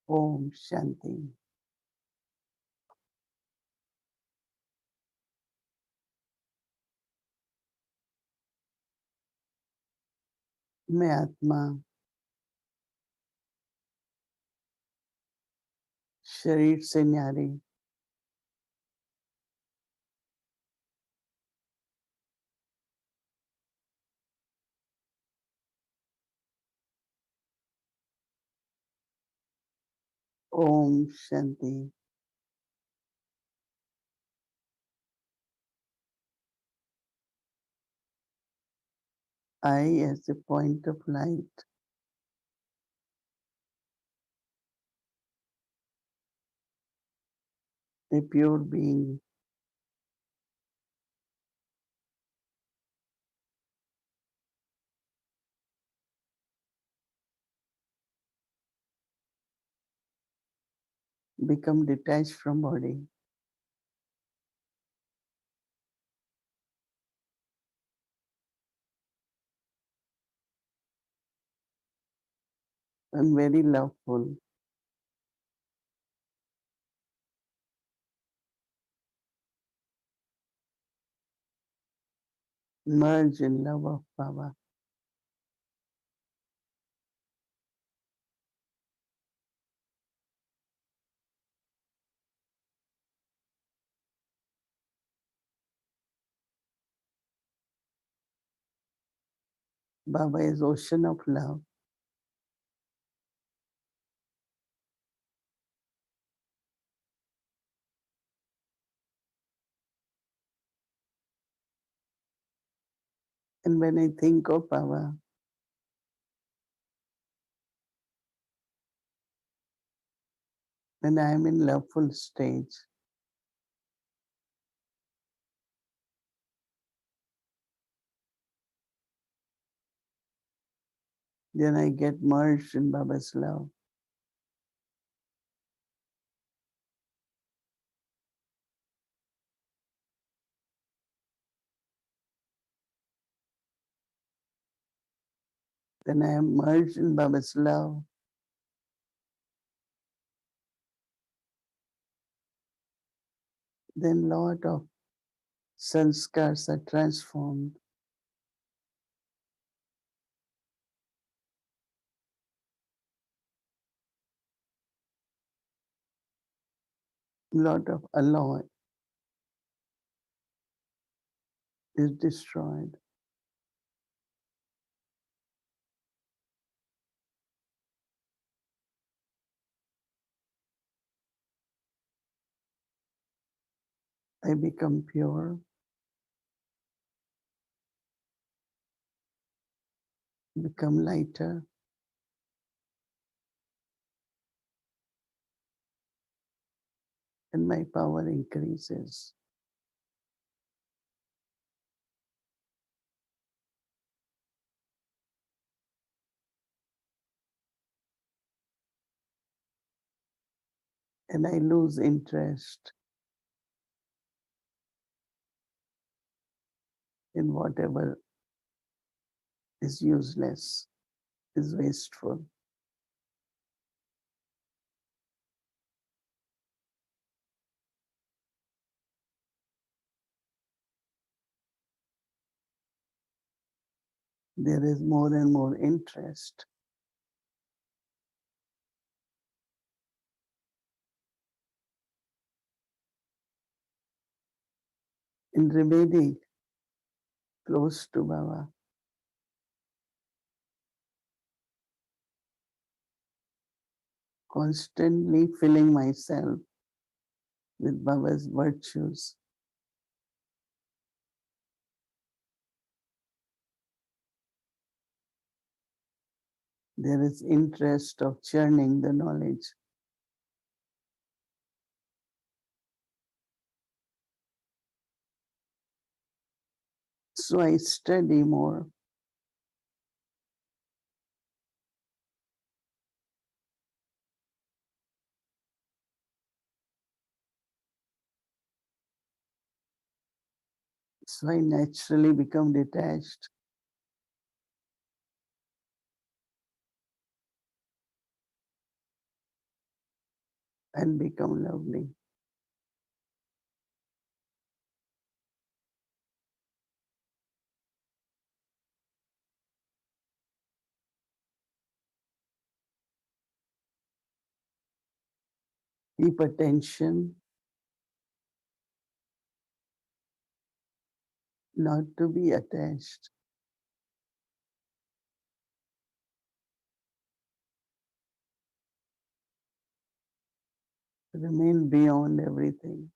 Om Shanti. मैं आत्मा शरीर से न्यारी Om Shanti I as a point of light, a pure being, become detached from body and very loveful, merge in love of Baba. Baba is ocean of love. And when I think of Baba, when I am in loveful stage, then I get merged in Baba's love. When I am merged in Baba's love, then lot of sanskars are transformed. Lot of alloy is destroyed. I become pure, become lighter, and my power increases. And I lose interest in whatever is useless, is wasteful. There is more and more interest. In remaining close to Baba, constantly filling myself with Baba's virtues. There is interest of churning the knowledge. So I study more. So I naturally become detached. and become lovely. Keep attention not to be attached. Remain beyond everything.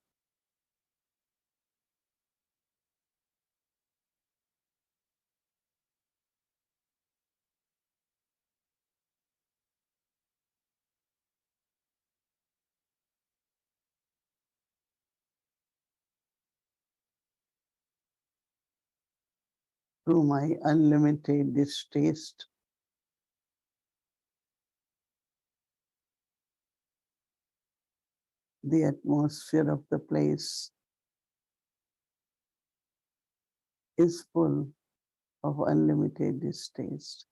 Through my unlimited distaste, the atmosphere of the place is full of unlimited distaste.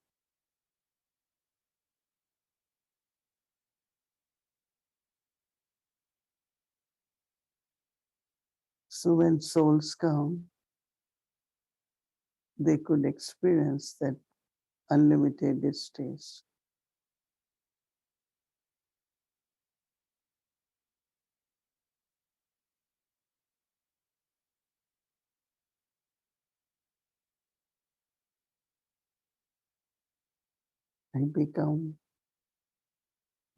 So when souls come, they could experience that unlimited distaste. I become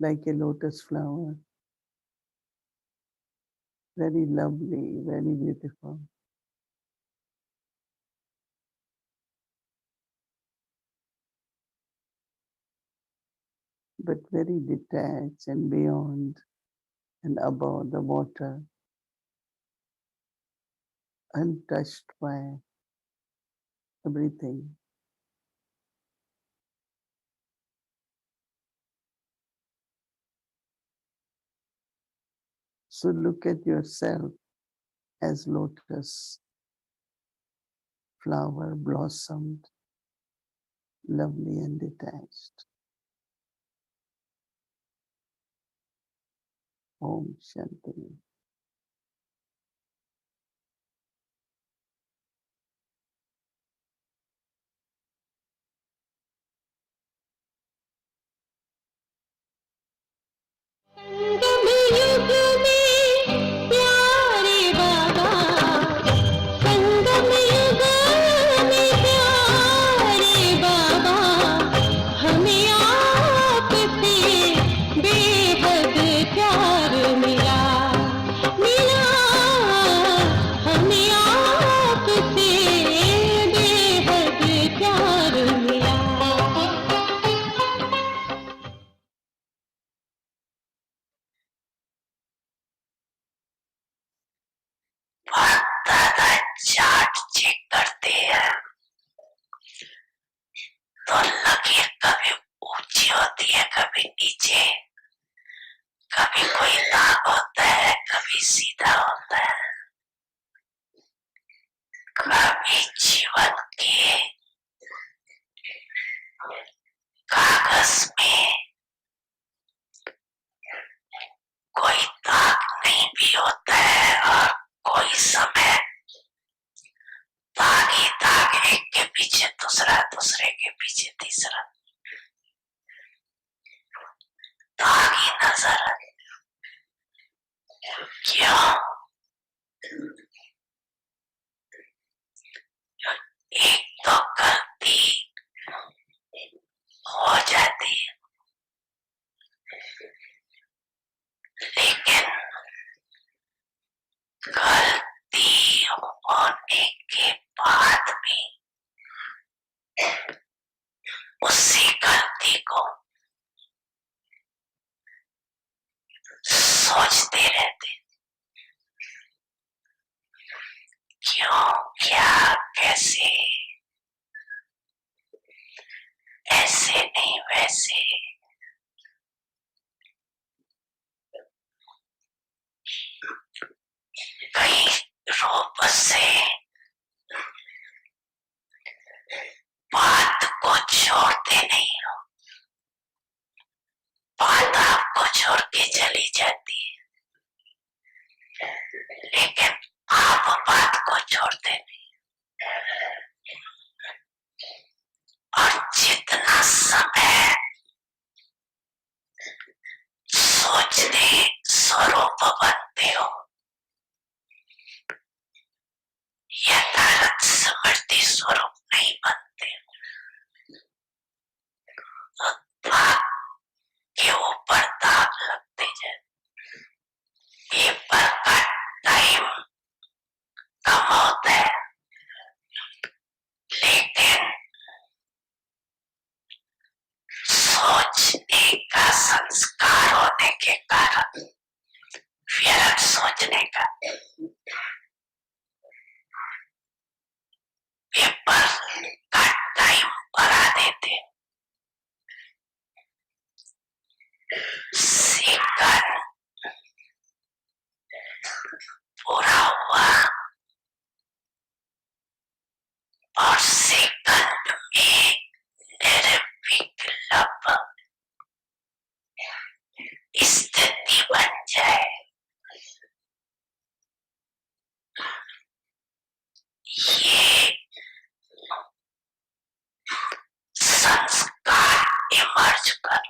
like a lotus flower, very lovely, very beautiful, but very detached and beyond and above the water, untouched by everything. So look at yourself as lotus flower blossomed, lovely and detached. Om Shanti. संगम युग में प्यारे बाबा, संगम युग में प्यारे बाबा, हमें आपसे बेहद प्यार मिला, मिला, हमें आपसे बेहद प्यार मिला. दादा चार्ट चेक करते हैं तो लकीर कभी ऊंची होती है, कभी नीचे, कभी कोई दाग होता है, कभी सीधा होता है. कभी जीवन के कागज में कोई दाग नहीं भी होता है और कोई समय दाग ही दाग, एक के पीछे दूसरा, दूसरे के पीछे तीसरा दाग ही नजर आए. क्यों? एक तो गलती हो जाती है, लेकिन गलती होने के बाद भी उसी गलती को सोचते रहते, क्यों, क्या, कैसे, ऐसे नहीं वैसे. कई रूप से बात को छोड़ते नहीं हो, बात आपको छोड़ के चली जाती है. सोचने का पेपर का टाइम बढ़ा देते, सीकर पूरा हुआ और सेकंड में निर्विकल्प स्थिति बन जाए, ये संस्कार इमर्ज कर।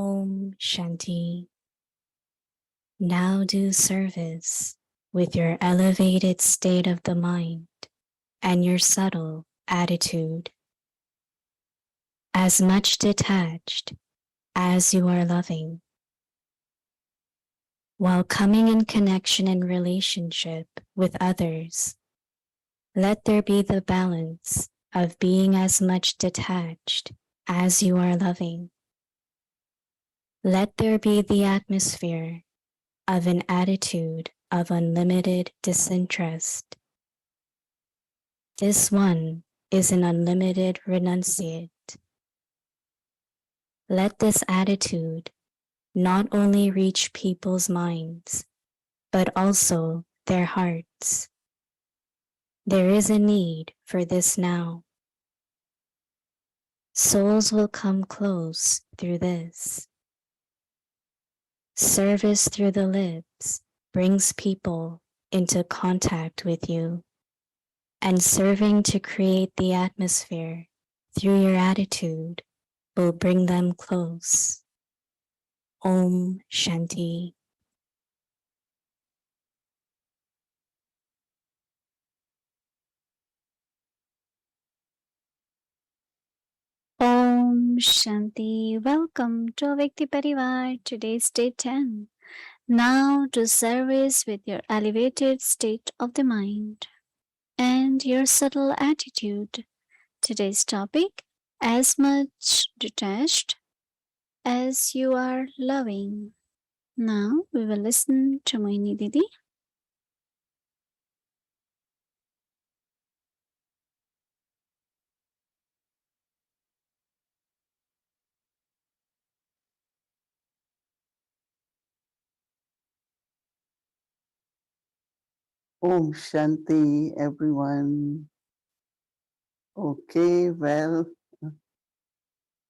Om Shanti. Now do service with your elevated state of the mind and your subtle attitude, as much detached as you are loving, while coming in connection and relationship with others. Let there be the balance of being as much detached as you are loving. Let there be the atmosphere of an attitude of unlimited disinterest. This one is an unlimited renunciate. Let this attitude not only reach people's minds, but also their hearts. There is a need for this now. Souls will come close through this. Service through the lips brings people into contact with you, and serving to create the atmosphere through your attitude will bring them close. Om Shanti. Om Shanti. Welcome to Vyakti Parivar. Today's day 10. Now to service with your elevated state of the mind and your subtle attitude. Today's topic, as much detached as you are loving. Now we will listen to Mohini Didi. Om Shanti, everyone. Okay, well,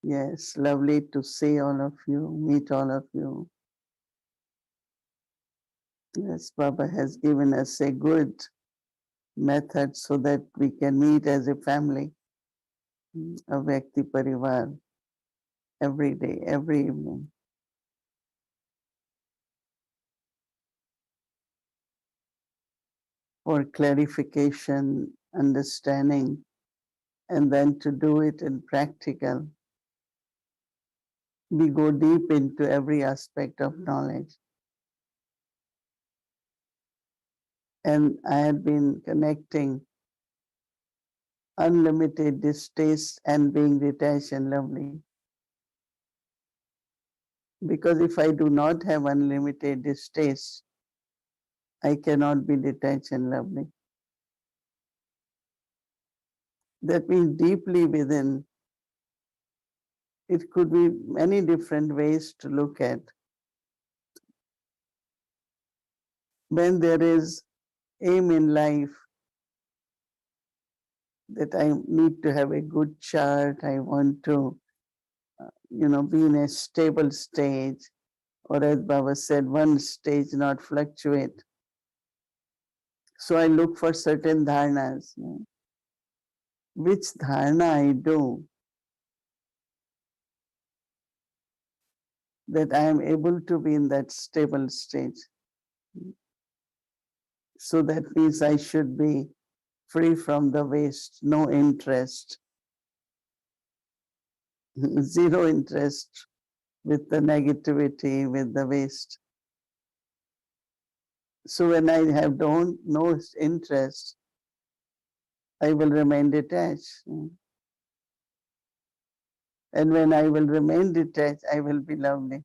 yes, lovely to see all of you, meet all of you. Yes, Baba has given us a good method so that we can meet as a family, a Vyakti Parivar, every day, every evening. For clarification, understanding, and then to do it in practical. We go deep into every aspect of knowledge. And I had been connecting unlimited distaste and being detached and lovely. Because if I do not have unlimited distaste, I cannot be detached and lovely. That means deeply within, it could be many different ways to look at. When there is aim in life that I need to have a good chart, I want to, be in a stable stage, or as Baba said, one stage not fluctuate. So I look for certain dharnas. Which dharana I do that I am able to be in that stable stage. So that means I should be free from the waste, no interest, zero interest with the negativity, with the waste. So when I have no interest, I will remain detached. And when I will remain detached, I will be lovely.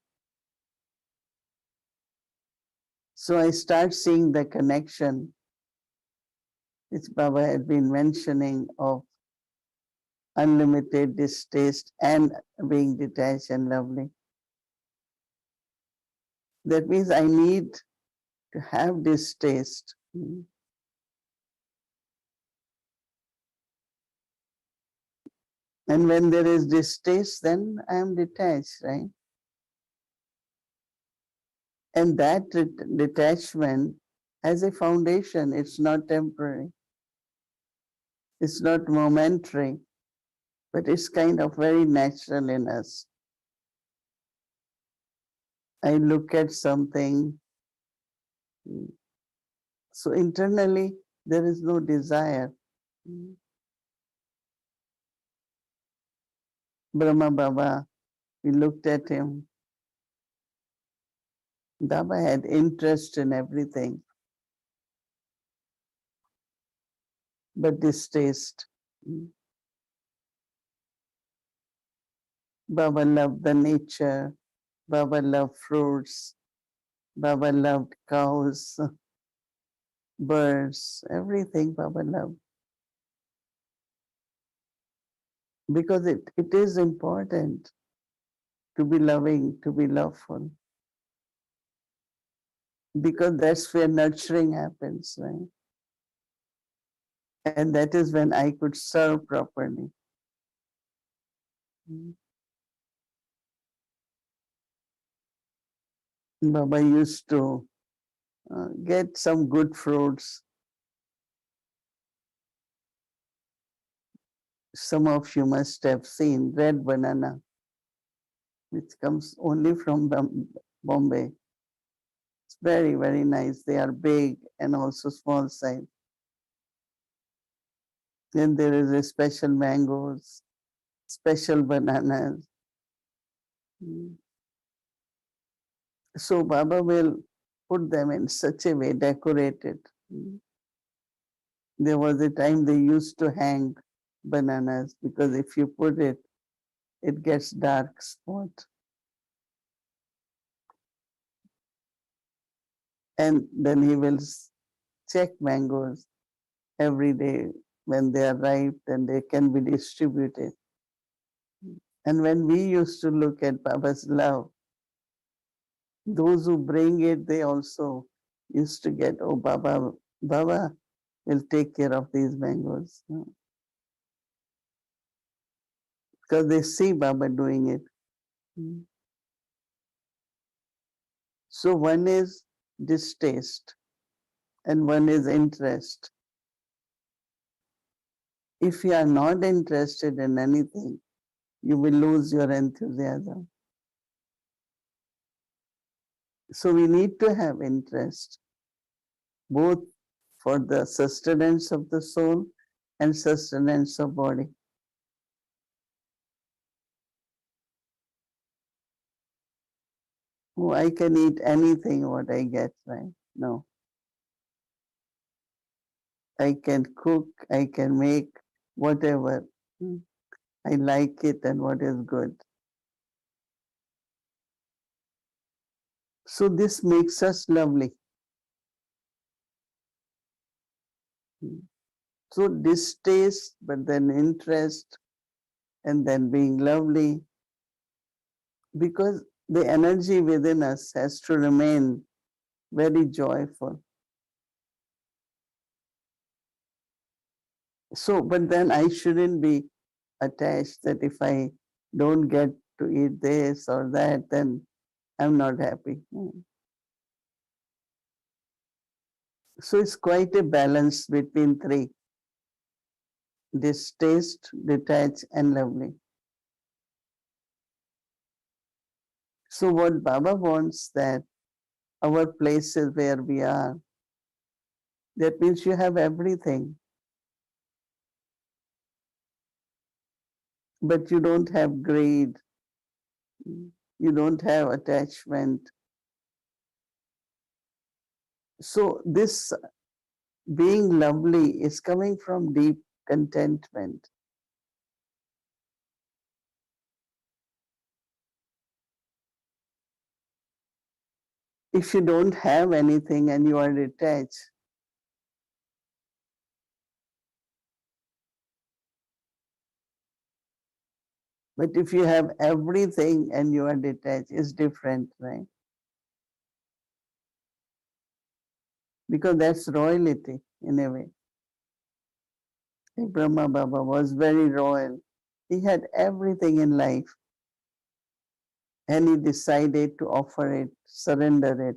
So I start seeing the connection which Baba had been mentioning of unlimited distaste and being detached and lovely. That means I need to have distaste. And when there is distaste, then I am detached, right? And that detachment has a foundation. It's not temporary. It's not momentary, but it's kind of very natural in us. I look at something, so internally there is no desire. Brahma Baba, we looked at him. Baba had interest in everything, but distaste. Baba loved the nature. Baba loved fruits. Baba loved cows, birds, everything Baba loved. Because it is important to be loving, to be loveful. Because that's where nurturing happens, right? And that is when I could serve properly. Baba used to get some good fruits. Some of you must have seen red banana, which comes only from Bombay. It's very, very nice. They are big and also small size. Then there is a special mangoes, special bananas. So Baba will put them in such a way, decorated. There was a time they used to hang bananas because if you put it, it gets dark spot. And then he will check mangoes every day when they are ripe, then they can be distributed. And when we used to look at Baba's love, those who bring it, they also used to get, oh, Baba will take care of these mangoes. Because they see Baba doing it. So one is distaste and one is interest. If you are not interested in anything, you will lose your enthusiasm. So we need to have interest, both for the sustenance of the soul and sustenance of body. Oh, I can eat anything what I get, right? No. I can cook, I can make whatever. I like it and what is good. So this makes us lovely. So distaste, but then interest, and then being lovely, because the energy within us has to remain very joyful. So, but then I shouldn't be attached that if I don't get to eat this or that, then I'm not happy. So it's quite a balance between three: distaste, detached, and lovely. So what Baba wants, that our places where we are, that means you have everything, but you don't have greed, you don't have attachment. So this being lovely is coming from deep contentment. If you don't have anything and you are detached, but if you have everything and you are detached, it's different, right? Because that's royalty in a way. Like Brahma Baba was very royal. He had everything in life and he decided to offer it, surrender it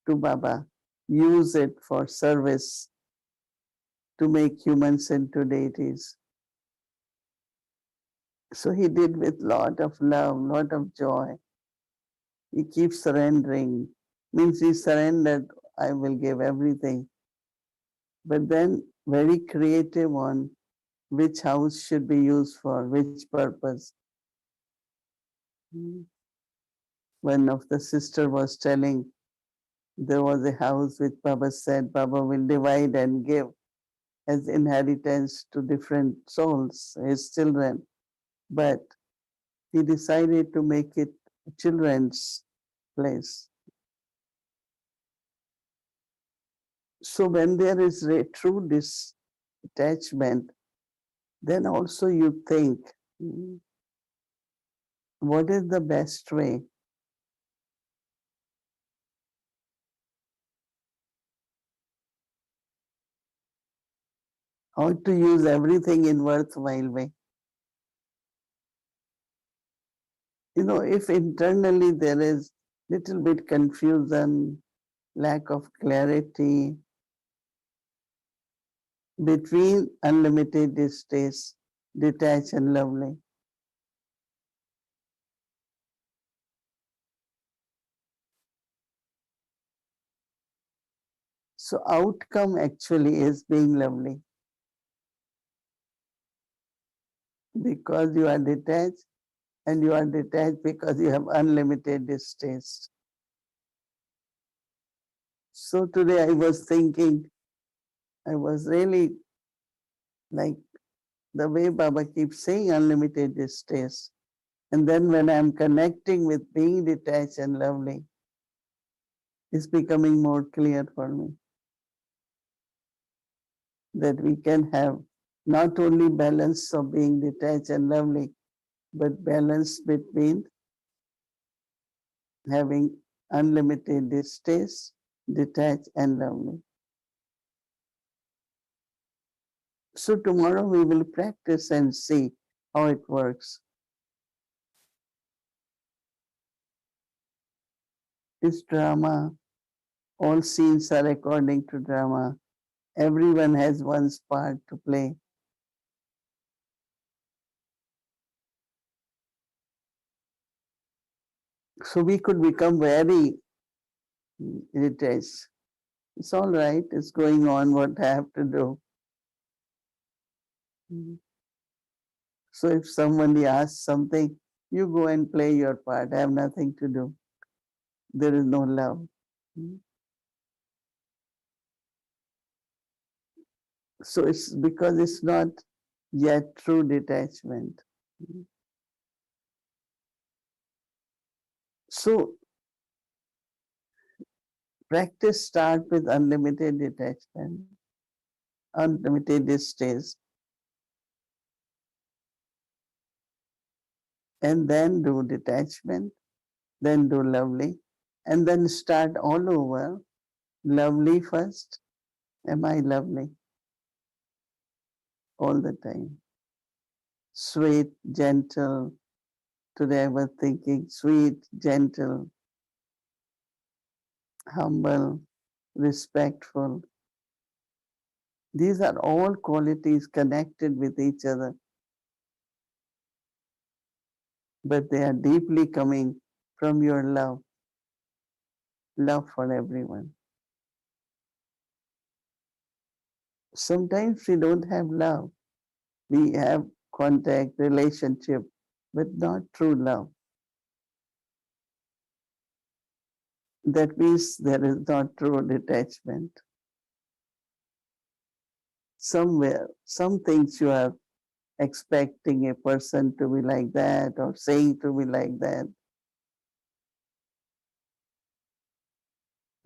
to Baba, use it for service to make humans into deities. So he did with lot of love, lot of joy. He keeps surrendering. Means he surrendered, I will give everything. But then very creative on which house should be used for which purpose. One of the sister was telling there was a house which Baba said Baba will divide and give as inheritance to different souls, his children. But he decided to make it children's place. So when there is a true detachment, then also you think, what is the best way? How to use everything in worthwhile way? If internally there is little bit confusion, lack of clarity between unlimited distaste, detached and lovely. So outcome actually is being lovely because you are detached, and you are detached because you have unlimited distaste. So today I was thinking, I was really like the way Baba keeps saying unlimited distaste. And then when I'm connecting with being detached and lovely, it's becoming more clear for me that we can have not only balance of being detached and lovely, but balance between having unlimited distaste, detached and lovely. So tomorrow we will practice and see how it works. It's drama. All scenes are according to drama. Everyone has one's part to play. So we could become very detached. It's all right. It's going on what I have to do. So if somebody asks something, you go and play your part. I have nothing to do. There is no love. So it's because it's not yet true detachment. So practice start with unlimited detachment, unlimited distaste, and then do detachment, then do lovely, and then start all over. Lovely first. Am I lovely? All the time. Sweet, gentle. Today I was thinking sweet, gentle, humble, respectful. These are all qualities connected with each other, but they are deeply coming from your love for everyone. Sometimes we don't have love. We have contact, relationship, but not true love. That means there is not true detachment. Somewhere, some things you are expecting a person to be like that or saying to be like that,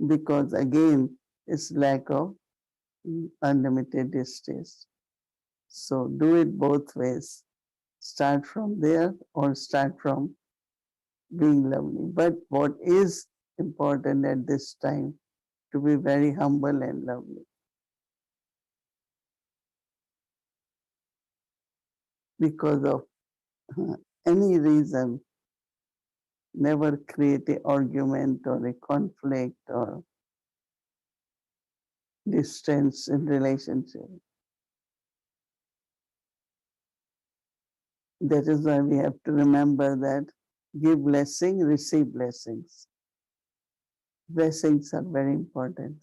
because again, it's lack of unlimited distress. So do it both ways. Start from there or start from being lovely. But what is important at this time, to be very humble and lovely. Because of any reason, never create an argument or a conflict or distance in relationship. That is why we have to remember that give blessing, receive blessings. Blessings are very important.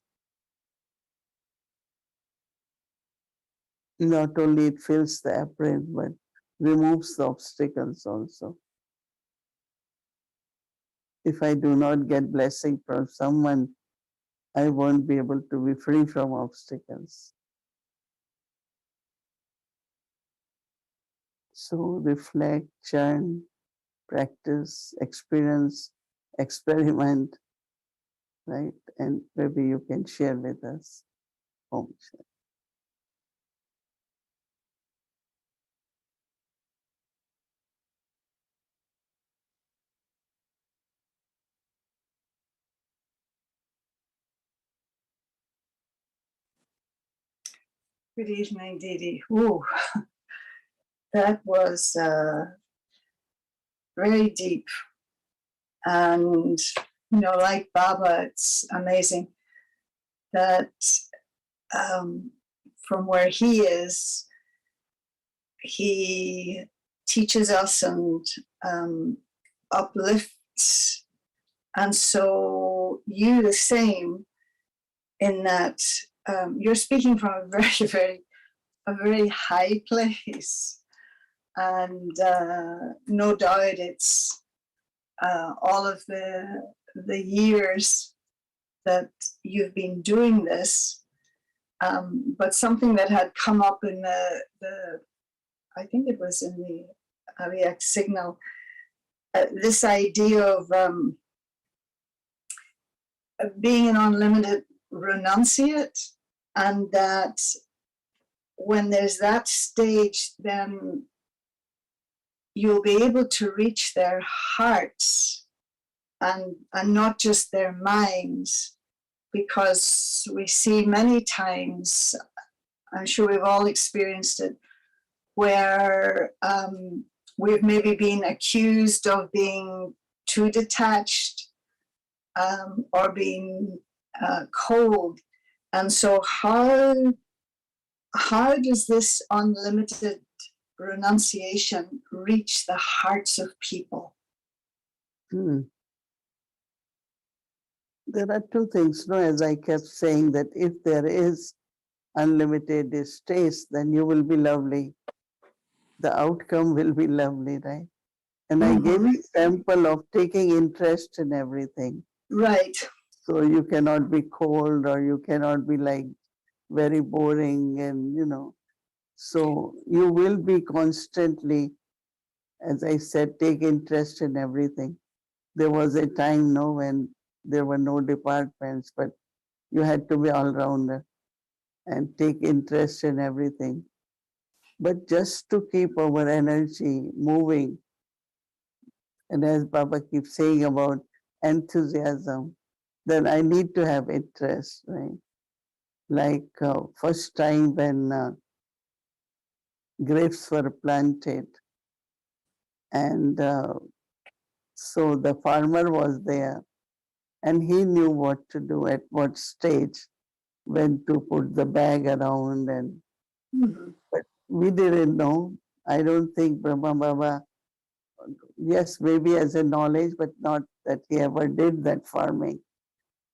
Not only it fills the apron, but removes the obstacles also. If I do not get blessing from someone, I won't be able to be free from obstacles. So reflect, churn, practice, experience, experiment, right? And maybe you can share with us. Om Shanti. Good evening, Didi. Ooh, that was very deep. And, like Baba, it's amazing that from where he is, he teaches us and uplifts. And so you the same in that you're speaking from a very high place. And no doubt it's all of the years that you've been doing this, but something that had come up in the I think it was in the Aviac signal, this idea of being an unlimited renunciate, and that when there's that stage, then you'll be able to reach their hearts and not just their minds, because we see many times, I'm sure we've all experienced it, where we've maybe been accused of being too detached or being cold. And so how does this unlimited renunciation reach the hearts of people? There are two things, no, as I kept saying, that if there is unlimited distress, then you will be lovely. The outcome will be lovely, right? And I gave an example of taking interest in everything. Right. So you cannot be cold or you cannot be like very boring and, so you will be constantly, as I said, take interest in everything. There was a time, no, when there were no departments, but you had to be all rounder and take interest in everything. But just to keep our energy moving, and as Baba keeps saying about enthusiasm, then I need to have interest, right? Like first time when grapes were planted, and so the farmer was there, and he knew what to do at what stage. when to put the bag around, and Mhm. but we didn't know. I don't think Brahma Baba, yes, maybe as a knowledge, but not that he ever did that farming.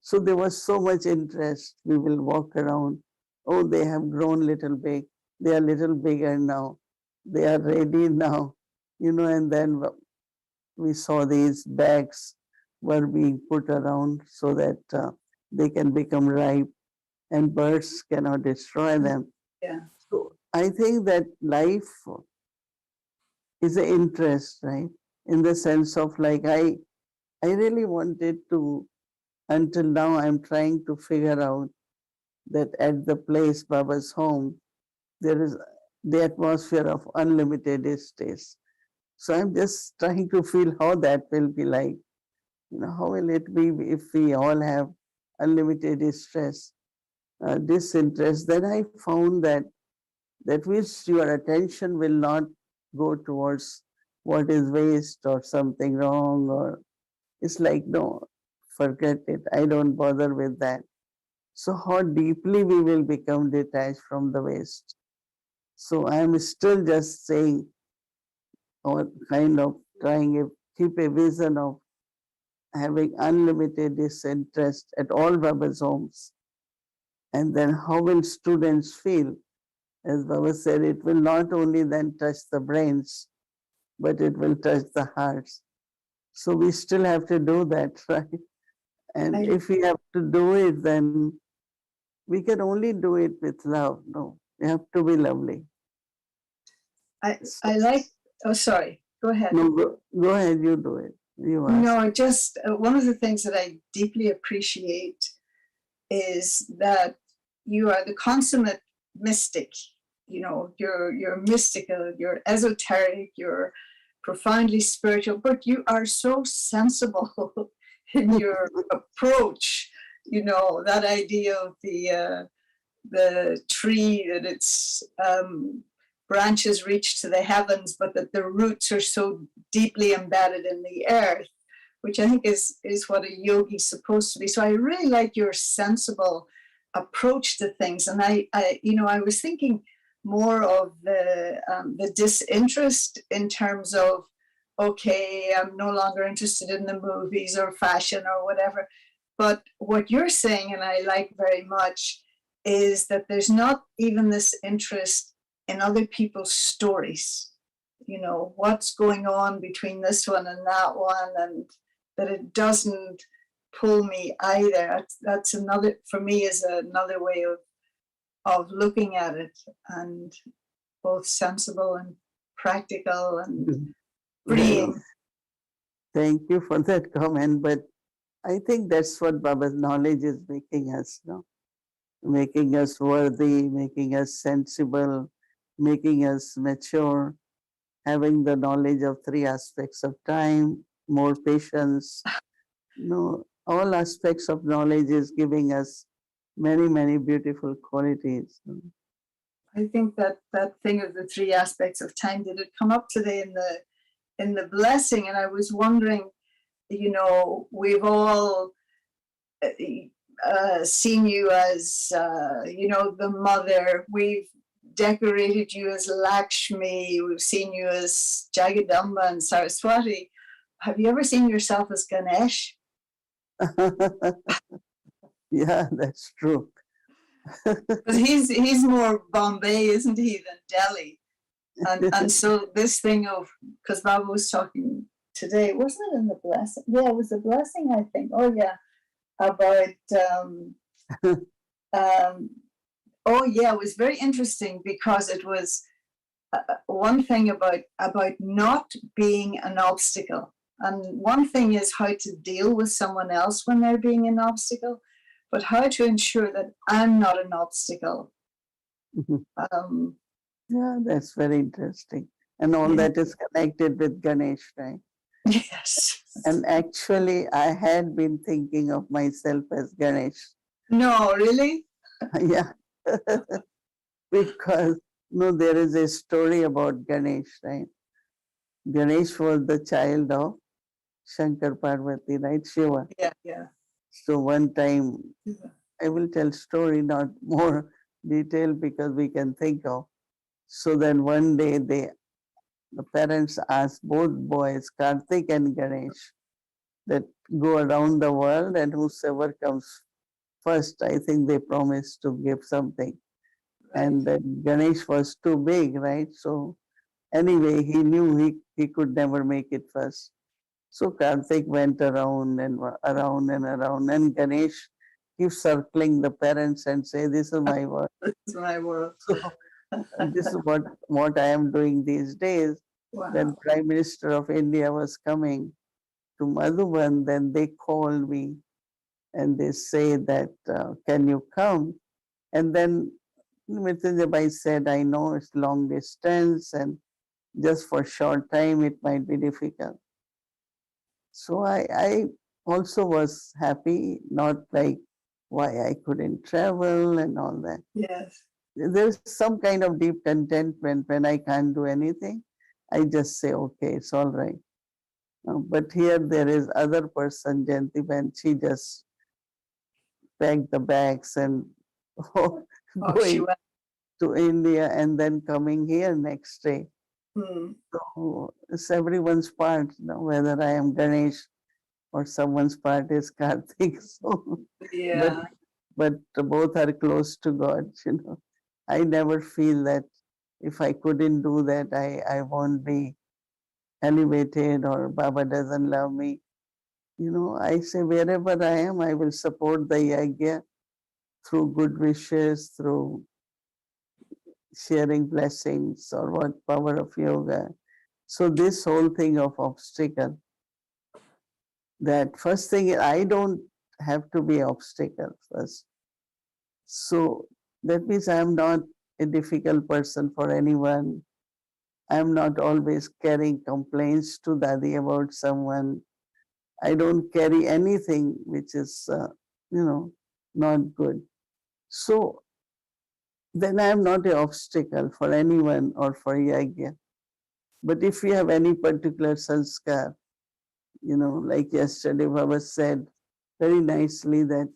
So there was so much interest. We will walk around. Oh, they have grown little big. They are little bigger now. They are ready now. And then we saw these bags were being put around so that they can become ripe and birds cannot destroy them. Yeah. So I think that life is an interest, right? In the sense of like I really wanted to, until now I'm trying to figure out that at the place Baba's home, there is the atmosphere of unlimited stays. So I'm just trying to feel how that will be like. How will it be if we all have unlimited stress, disinterest? Then I found that which your attention will not go towards what is waste or something wrong, or it's like, no, forget it. I don't bother with that. So how deeply we will become detached from the waste. So I'm still just saying, or kind of trying to keep a vision of having unlimited disinterest at all Baba's homes. And then how will students feel? As Baba said, it will not only then touch the brains, but it will touch the hearts. So we still have to do that, right? And I if we have to do it, then we can only do it with love. No, we have to be lovely. So, I like. Oh, sorry. Go ahead. no, go ahead, you do it. You ask. No, just one of the things that I deeply appreciate is that you are the consummate mystic. You're mystical, you're esoteric, you're profoundly spiritual, but you are so sensible in your approach. That idea of the tree, that its branches reach to the heavens, but that the roots are so deeply embedded in the earth, which I think is what a yogi's supposed to be. So I really like your sensible approach to things. And I was thinking more of the disinterest in terms of, okay, I'm no longer interested in the movies or fashion or whatever. But what you're saying, and I like very much, is that there's not even this interest in other people's stories. What's going on between this one and that one, and that it doesn't pull me either. That's another, for me, is another way of looking at it, and both sensible and practical and Well, freeing. thank you for that comment, but I think that's what Baba's knowledge is making us, no? Making us worthy, making us sensible, making us mature, having the knowledge of three aspects of time, more patience. All aspects of knowledge is giving us many, many beautiful qualities. I think that thing of the three aspects of time, did it come up today in the blessing? And I was wondering, we've all seen you as, the mother. We've decorated you as Lakshmi. We've seen you as Jagadamba and Saraswati. Have you ever seen yourself as Ganesh? Yeah, that's true. Because he's more Bombay, isn't he, than Delhi? And so this thing of, because Baba was talking today, wasn't it in the blessing? Yeah, it was the blessing, I think. Oh yeah, about oh yeah, it was very interesting because it was one thing about not being an obstacle, and one thing is how to deal with someone else when they're being an obstacle, but how to ensure that I'm not an obstacle. Yeah, that's very interesting. And all Yeah. that is connected with Ganesh, right? Yes. And actually, I had been thinking of myself as Ganesh. No, really? Yeah. Because, there is a story about Ganesh, right? Ganesh was the child of Shankar Parvati, right? Shiva. Yeah, yeah. So one time, I will tell story, not more detail because we can think of. So then one day the parents asked both boys, Karthik and Ganesh, that go around the world and whosoever comes first, I think they promised to give something. Right. And then Ganesh was too big, right? So anyway, he knew he could never make it first. So Karthik went around and around and around, and Ganesh keeps circling the parents and say, "This is my work." That's my world. So this is what I am doing these days. When Wow. Prime Minister of India was coming to Madhuban, then they called me and they say that, "Can you come?" And then Mrityunjay said, "I know it's long distance and just for short time it might be difficult." So I also was happy, not like why I couldn't travel and all that. Yes. There's some kind of deep contentment when I can't do anything. I just say, okay, it's all right. But here there is other person, Jantiban, she just packed the bags and Oh, she going went. to India and then coming here next day. Hmm. So it's everyone's part, whether I am Ganesh or someone's part is Karthik. So, but Yeah. but both are close to God. I never feel that if I couldn't do that, I won't be elevated or Baba doesn't love me. I say wherever I am, I will support the yagya through good wishes, through sharing blessings or what power of yoga. So this whole thing of obstacle, that first thing, I don't have to be obstacle first. So that means I'm not a difficult person for anyone. I'm not always carrying complaints to Dadi about someone. I don't carry anything which is, not good. So then I'm not an obstacle for anyone or for yagya. But if you have any particular sanskar, like yesterday Baba said very nicely that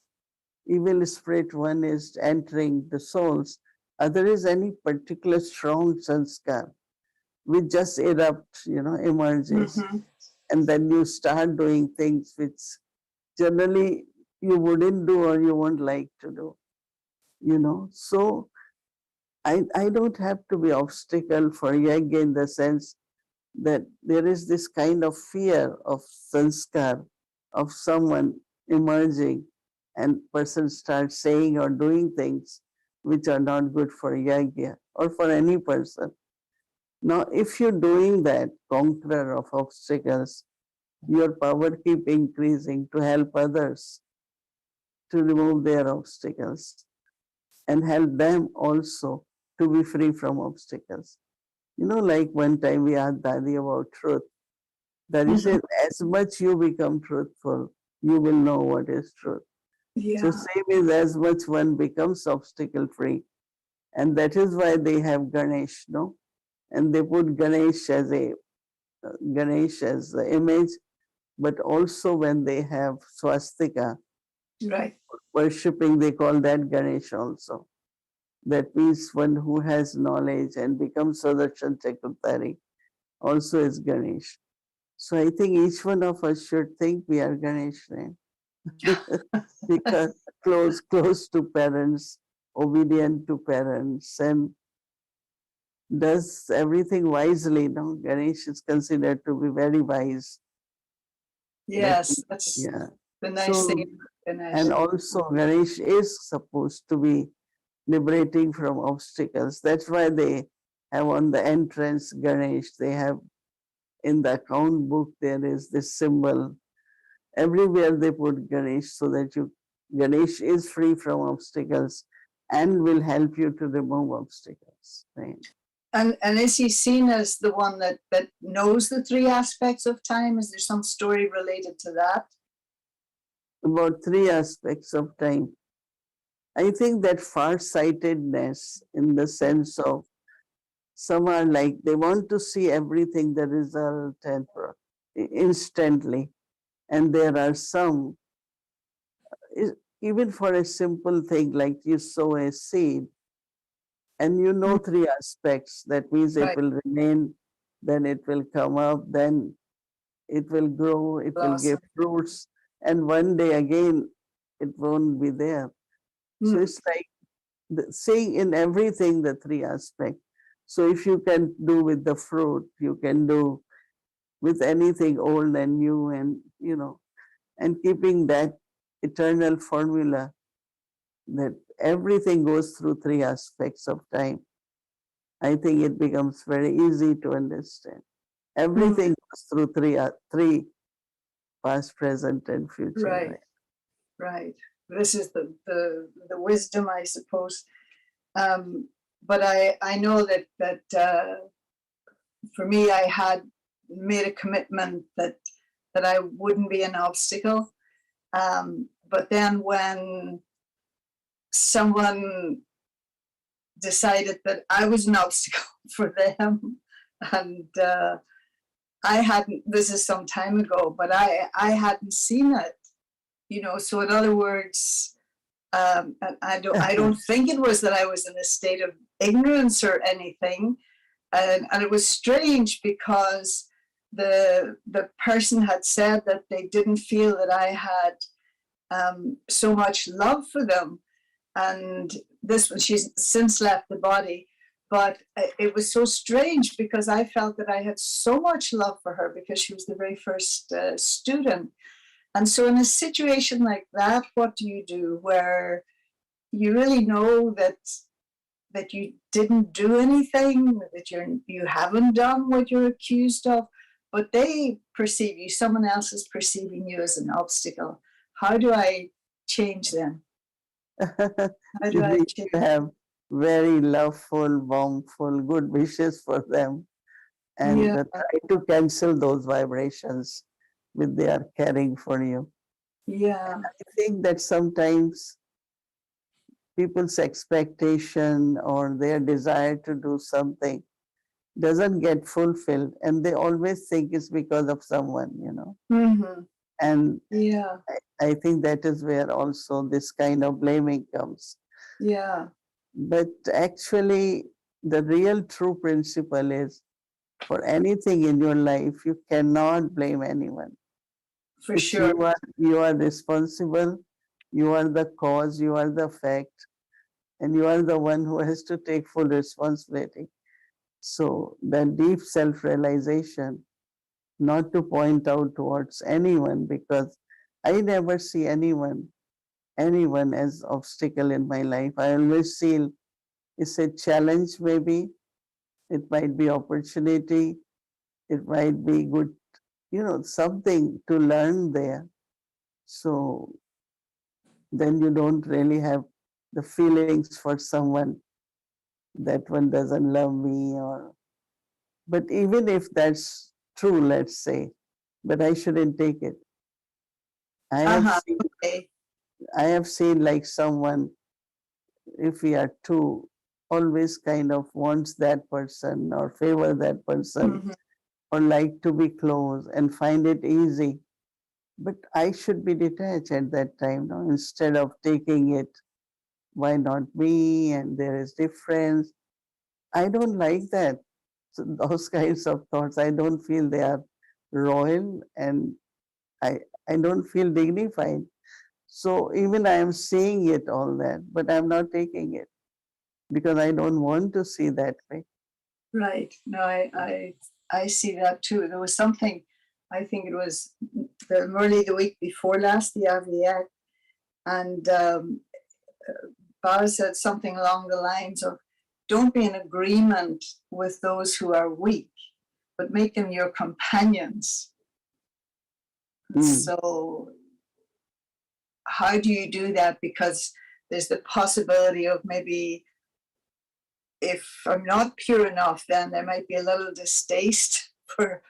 evil spirit one is entering the souls, other is any particular strong sanskar which just erupt, emerges. Hmm. And then you start doing things which generally you wouldn't do or you won't like to do. So I don't have to be obstacle for yajna in the sense that there is this kind of fear of sanskar, of someone emerging and person starts saying or doing things which are not good for yajna or for any person. Now, if you're doing that, conqueror of obstacles, your power keep increasing to help others to remove their obstacles and help them also to be free from obstacles. Like one time we asked Dadi about truth. Dadi Hmm. said, as much you become truthful, you will know what is truth. So Yeah. same is as much one becomes obstacle free. And that is why they have Ganesh, no? And they put Ganesh as the image, but also when they have swastika Right. worshipping, they call that Ganesh also. That means one who has knowledge and becomes Sudarshan Chakravarti also is Ganesh. So I think each one of us should think we are Ganesh, right? Because close to parents, obedient to parents, and does everything wisely. No, Ganesh is considered to be very wise. That Yes, that's yeah. the nice thing So about Ganesh. and also Ganesh is supposed to be liberating from obstacles. That's why they have on the entrance Ganesh. They have in the account book there is this symbol. Everywhere they put Ganesh so that Ganesh is free from obstacles and will help you to remove obstacles. Right? And is he seen as the one that knows the three aspects of time? Is there some story related to that? About three aspects of time. I think that far-sightedness in the sense of some are like they want to see everything, the result and instantly. And there are some even for a simple thing like you sow a seed and you know Mm. three aspects, that means it Right. will remain, then it will come up, then it will grow, it will give Blossom. fruits, and one day again it won't be there. So Mm. it's like seeing in everything the three aspects. So if you can do with the fruit, you can do with anything old and new, and and keeping that eternal formula that everything goes through three aspects of time. I think it becomes very easy to understand. Mm. Everything goes through three, past, present, and future. Right. Right? Right. This is the wisdom, I suppose. But I know that for me, I had made a commitment that I wouldn't be an obstacle. But then when someone decided that I was an obstacle for them, and I hadn't. This is some time ago, but I hadn't seen it. So in other words, and I don't think it was that I was in a state of ignorance or anything, and it was strange because the person had said that they didn't feel that I had so much love for them, and this one, she's since left the body, but it was so strange because I felt that I had so much love for her because she was the very first student. And so in a situation like that, what do you do where you really know that you didn't do anything, that you haven't done what you're accused of, but they perceive you, someone else is perceiving you as an obstacle? How do I change them? How You do I need change? to have very loveful, warmful, good wishes for them, and Yeah, try to cancel those vibrations with their caring for you. yeah, I think that sometimes people's expectation or their desire to do something doesn't get fulfilled, and they always think it's because of someone. mm-hmm. And Yeah, I think that is where also this kind of blaming comes. yeah, But actually, the real true principle is, for anything in your life, you cannot blame anyone. for It's sure. you are responsible, you are the cause, you are the fact, and you are the one who has to take full responsibility. So that deep self-realization, not to point out towards anyone, because I never see anyone as obstacle in my life. I always feel it's a challenge, maybe. It might be opportunity. It might be good, something to learn there. So then you don't really have the feelings for someone that one doesn't love me, or but even if that's true, let's say, but I shouldn't take it. I have Uh-huh. seen Okay. I have seen like someone, if we are two, always kind of wants that person or favor that person Mm-hmm. or like to be close and find it easy. But I should be detached at that time, no? Instead of taking it, why not me? And there is difference. I don't like that. So those kinds of thoughts, I don't feel they are royal, and I, I don't feel dignified. So even I am seeing it all that, but I'm not taking it because I don't want to see that way. Right. No, I see that too. There was something, I think it was early the week before last, the RVR, and Baba said something along the lines of, don't be in agreement with those who are weak, but make them your companions. Mm. So how do you do that? Because there's the possibility of maybe, if I'm not pure enough, then there might be a little distaste for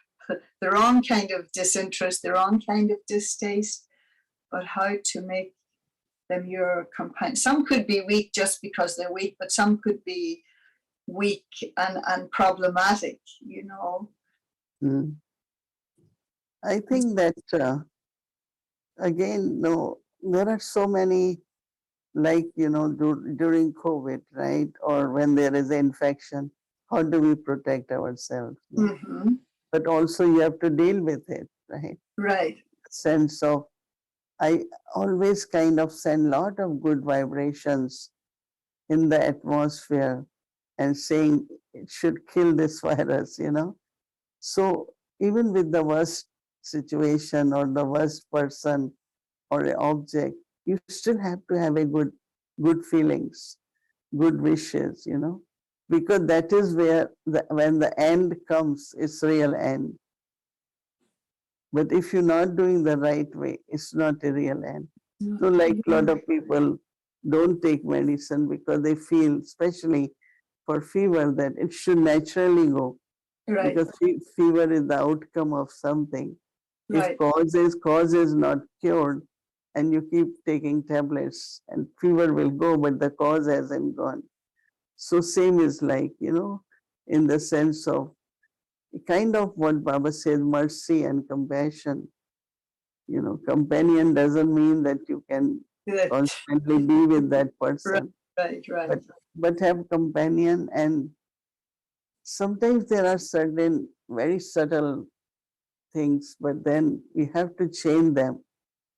the wrong kind of disinterest, the wrong kind of distaste. But how to make them your companion? Some could be weak just because they're weak, but some could be weak and problematic, Mm. I think that again, no. there are so many, like, during COVID, right? Or when there is an infection, how do we protect ourselves? No? Mm-hmm. But also you have to deal with it, right? Right. Sense of, I always kind of send lot of good vibrations in the atmosphere and saying it should kill this virus. So even with the worst situation or the worst person or an object, you still have to have a good feelings, good wishes, because that is where when the end comes, it's real end. But if you're not doing the right way, it's not a real end. So like a lot of people don't take medicine because they feel, especially for fever, that it should naturally go, Right. because fever is the outcome of something. If Right. cause is not cured, and you keep taking tablets, and fever will go, but the cause hasn't gone. So same is like, in the sense of kind of what Baba says, mercy and compassion. Companion doesn't mean that you can Good. constantly be with that Right. person, Right. Right. but have companion. And sometimes there are certain very subtle things, but then we have to change them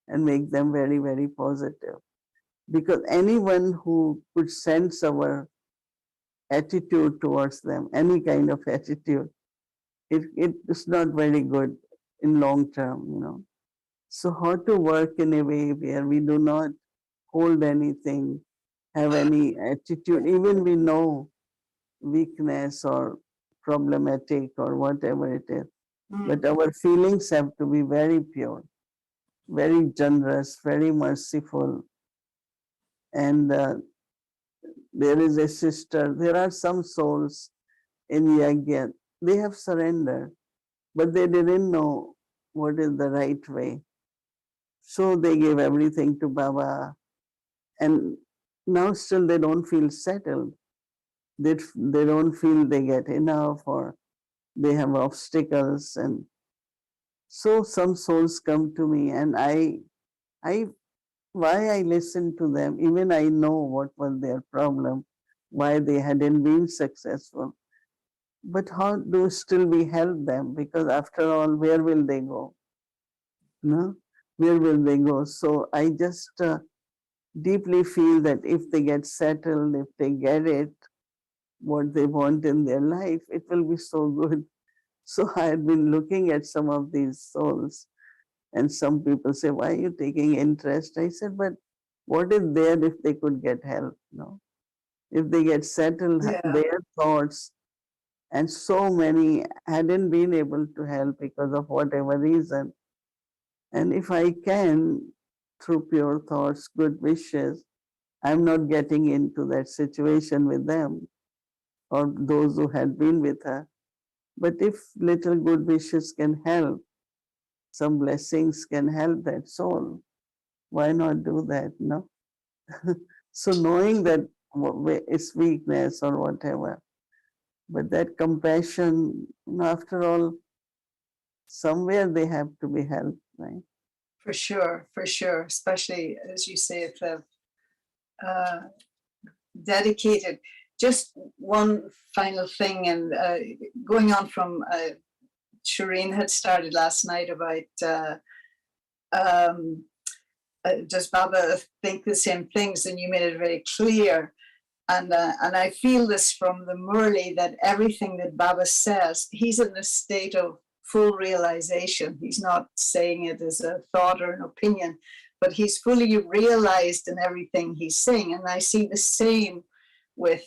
and make them very, very positive. Because anyone who could sense our attitude towards them, any kind of attitude, it is not very good in long term. So how to work in a way where we do not hold anything, have any attitude, even we know weakness or problematic or whatever it is. But our feelings have to be very pure, very generous, very merciful. And there is a sister, there are some souls in Yagya, they have surrendered, but they didn't know what is the right way. So they gave everything to Baba, and now still they don't feel settled. They don't feel they get enough, or they have obstacles. And so some souls come to me, and I why I listen to them, even I know what was their problem, why they hadn't been successful. But how do still we help them? Because after all, where will they go? No? Where will they go? So I just deeply feel that if they get settled, if they get it, what they want in their life, it will be so good. So I had been looking at some of these souls, and some people say, "Why are you taking interest?" I said, "But what is there if they could get help? No, if they get settled, Yeah. their thoughts." And so many hadn't been able to help because of whatever reason. And if I can, through pure thoughts, good wishes, I'm not getting into that situation with them or those who had been with her. But if little good wishes can help, some blessings can help that soul, why not do that? No? So knowing that it's weakness or whatever, but that compassion, after all, somewhere they have to be helped, right? For sure. For sure. Especially as you say, if they've uh, dedicated. Just one final thing, and going on from Shireen had started last night about um, does Baba think the same things, and you made it very clear. And I feel this from the Murli, that everything that Baba says, he's in a state of full realization. He's not saying it as a thought or an opinion, but he's fully realized in everything he's saying. And I see the same with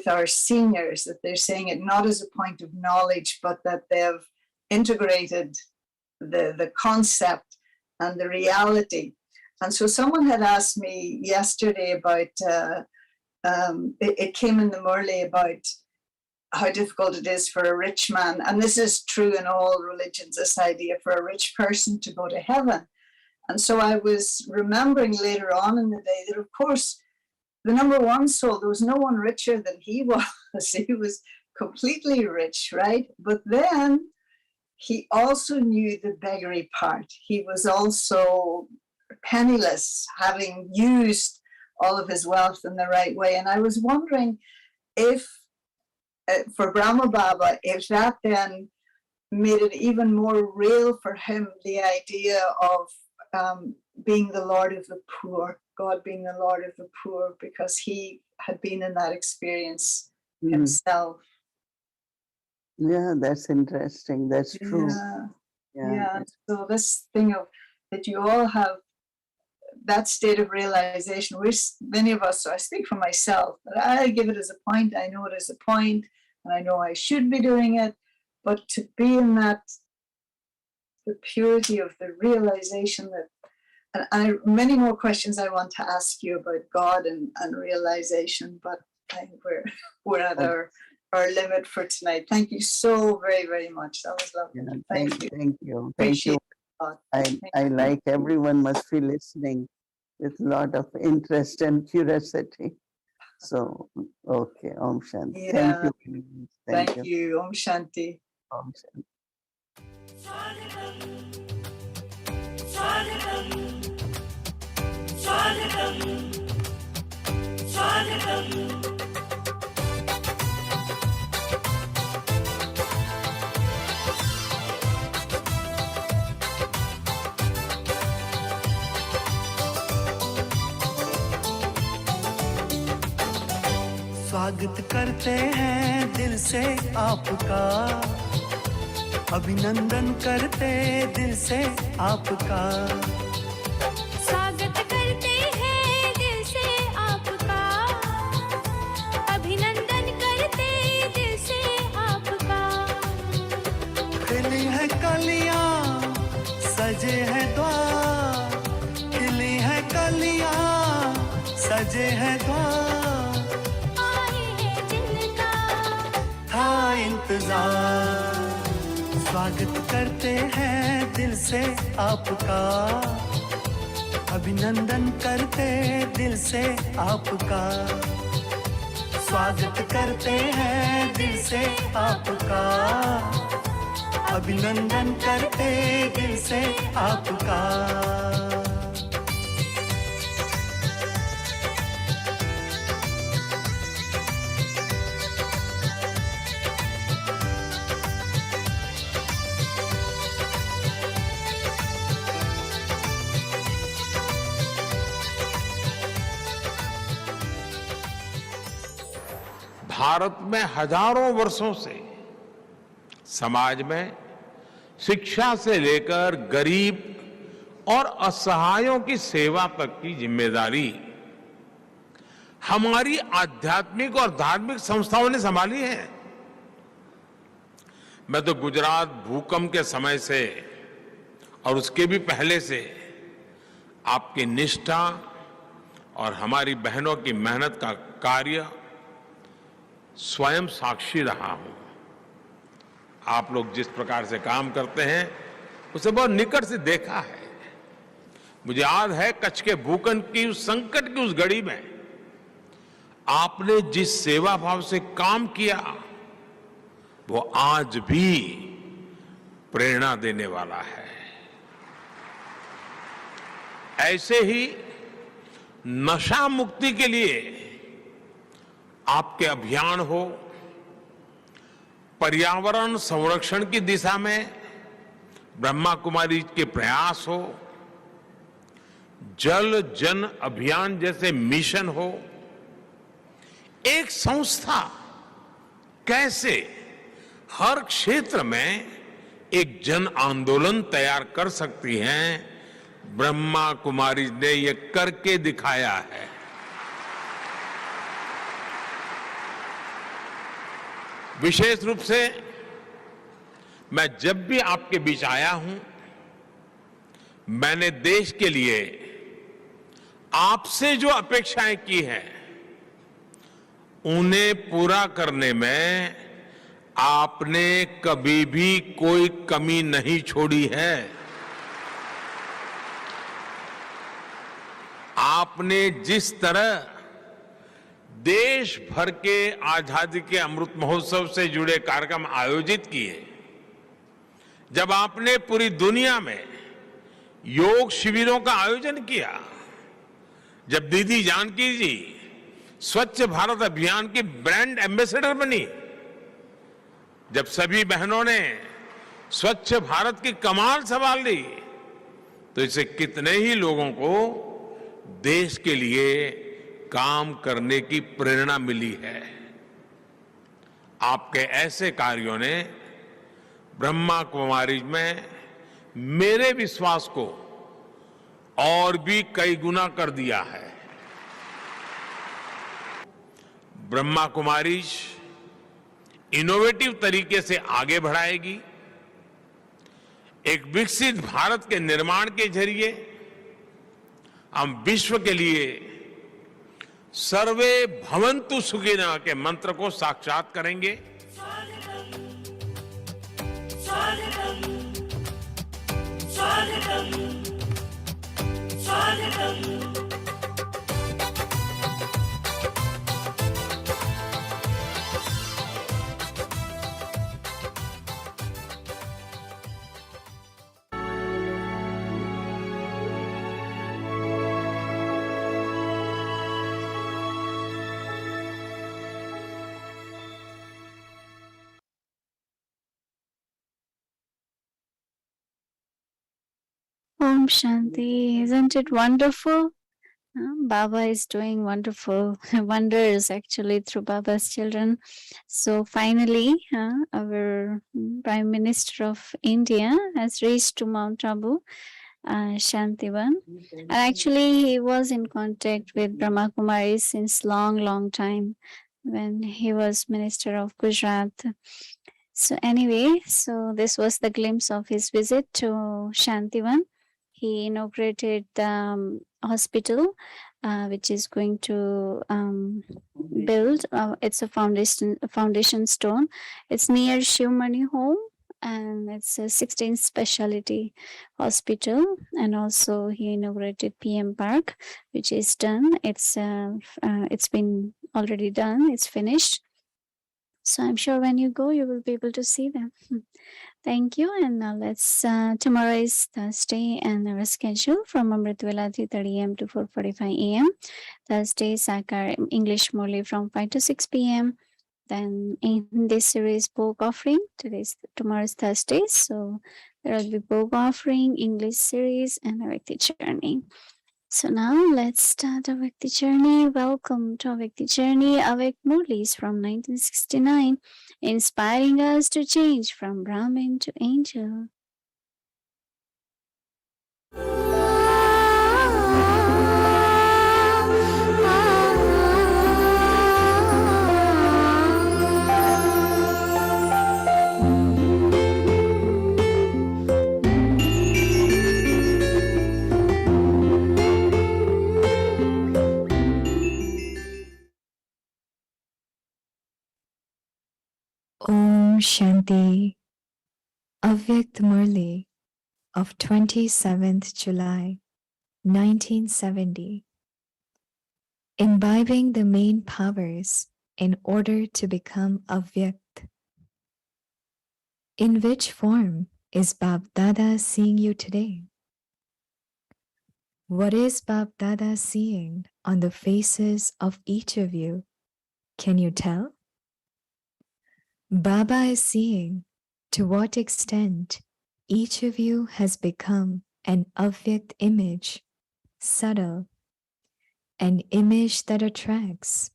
our seniors, that they're saying it not as a point of knowledge, but that they've integrated the concept and the reality. And so someone had asked me yesterday about, it came in the Murli about how difficult it is for a rich man, and this is true in all religions, this idea for a rich person to go to heaven. And so I was remembering later on in the day that, of course, the number one soul, there was no one richer than he was. He was completely rich, right? But then he also knew the beggary part. He was also penniless, having used all of his wealth in the right way. And I was wondering if, for Brahma Baba, if that then made it even more real for him, the idea of being the Lord of the poor, God being the Lord of the poor, because he had been in that experience himself. Yeah, that's interesting. That's true. Yeah. So this thing of that you all have that state of realization, which many of us, so I speak for myself, that I give it as a point, I know it as a point, and I know I should be doing it, but to be in that, the purity of the realization that, and many more questions I want to ask you about God and realization, but I think we're at our limit for tonight. Thank you so very, very much. That was lovely. Yeah, Thank you. thank you. Appreciate it. I like everyone must be listening with a lot of interest and curiosity. So, okay, Om Shanti. Yeah. Thank you. Thank you. Om Shanti. Om Shanti. स्वागत करते हैं दिल से आपका, अभिनंदन करते दिल से आपका। स्वागत करते हैं दिल से आपका, अभिनंदन करते दिल से आपका। खिली है कलियां सजे हैं द्वार, खिली है कलियां सजे हैं द्वार। था इंतजार, स्वागत करते हैं दिल से आपका, अभिनंदन करते दिल से आपका। स्वागत करते हैं दिल से आपका, अभिनंदन करते दिल से आपका। भारत में हजारों वर्षों से समाज में शिक्षा से लेकर गरीब और असहायों की सेवा तक की जिम्मेदारी हमारी आध्यात्मिक और धार्मिक संस्थाओं ने संभाली है। मैं तो गुजरात भूकंप के समय से और उसके भी पहले से आपकी निष्ठा और हमारी बहनों की मेहनत का कार्य स्वयं साक्षी रहा हूं। आप लोग जिस प्रकार से काम करते हैं उसे बहुत निकट से देखा है। मुझे याद है कच्छ के भूकंप की उस संकट की उस घड़ी में आपने जिस सेवा भाव से काम किया वो आज भी प्रेरणा देने वाला है। ऐसे ही नशा मुक्ति के लिए आपके अभियान हो, पर्यावरण संरक्षण की दिशा में ब्रह्मा कुमारी के प्रयास हो, जल जन अभियान जैसे मिशन हो, एक संस्था कैसे हर क्षेत्र में एक जन आंदोलन तैयार कर सकती है, ब्रह्मा कुमारी ने ये करके दिखाया है। विशेष रूप से मैं जब भी आपके बीच आया हूं, मैंने देश के लिए आपसे जो अपेक्षाएं की हैं उन्हें पूरा करने में आपने कभी भी कोई कमी नहीं छोड़ी है। आपने जिस तरह देश भर के आजादी के अमृत महोत्सव से जुड़े कार्यक्रम आयोजित किए, जब आपने पूरी दुनिया में योग शिविरों का आयोजन किया। जब दीदी जानकी जी स्वच्छ भारत अभियान की ब्रांड एम्बेसडर बनी, जब सभी बहनों ने स्वच्छ भारत की कमान संभाल ली, तो इससे कितने ही लोगों को देश के लिए काम करने की प्रेरणा मिली है। आपके ऐसे कार्यों ने ब्रह्मा कुमारी में मेरे विश्वास को और भी कई गुना कर दिया है। ब्रह्मा कुमारी इनोवेटिव तरीके से आगे बढ़ाएगी। एक विकसित भारत के निर्माण के जरिए हम विश्व के लिए सर्वे भवन्तु सुखिनः के मंत्र को साक्षात करेंगे। Om Shanti. Isn't it wonderful? Baba is doing wonderful wonders actually through Baba's children. So finally, our Prime Minister of India has reached to Mount Abu, Shantivan. And actually, he was in contact with Brahma Kumari since long time when he was Minister of Gujarat. So anyway, so this was the glimpse of his visit to Shantivan. He inaugurated the hospital, which is going to build. It's a foundation stone. It's near Shivmani home, and it's a 16th specialty hospital. And also he inaugurated PM Park, which is done. It's been already done. It's finished. So I'm sure when you go, you will be able to see them. Thank you. And now let's, tomorrow is Thursday and our schedule from Amritvela 3:30 a.m. to 4:45 a.m. Thursday, Sakar English Murli from 5 to 6 p.m. Then in this series, book offering. Tomorrow's Thursday. So there will be book offering, English series, and a Vikti journey. So now let's start our Vikti journey. Welcome to our Vikti journey. Awake Murlis from 1969, inspiring us to change from Brahmin to angel. Om Shanti. Avyakt Murli of 27th July 1970. Imbibing the main powers in order to become Avyakt. In which form is Bab Dada seeing you today? What is Bab Dada seeing on the faces of each of you? Can you tell? Baba is seeing to what extent each of you has become an Avyakt image, subtle, an image that attracts,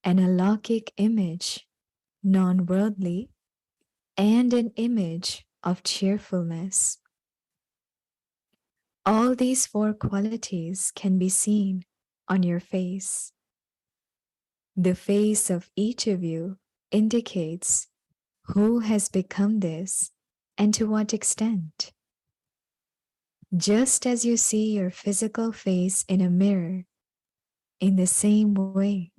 an alaukic image, non-worldly, and an image of cheerfulness. All these four qualities can be seen on your face. The face of each of you indicates who has become this and to what extent. Just as you see your physical face in a mirror, in the same way,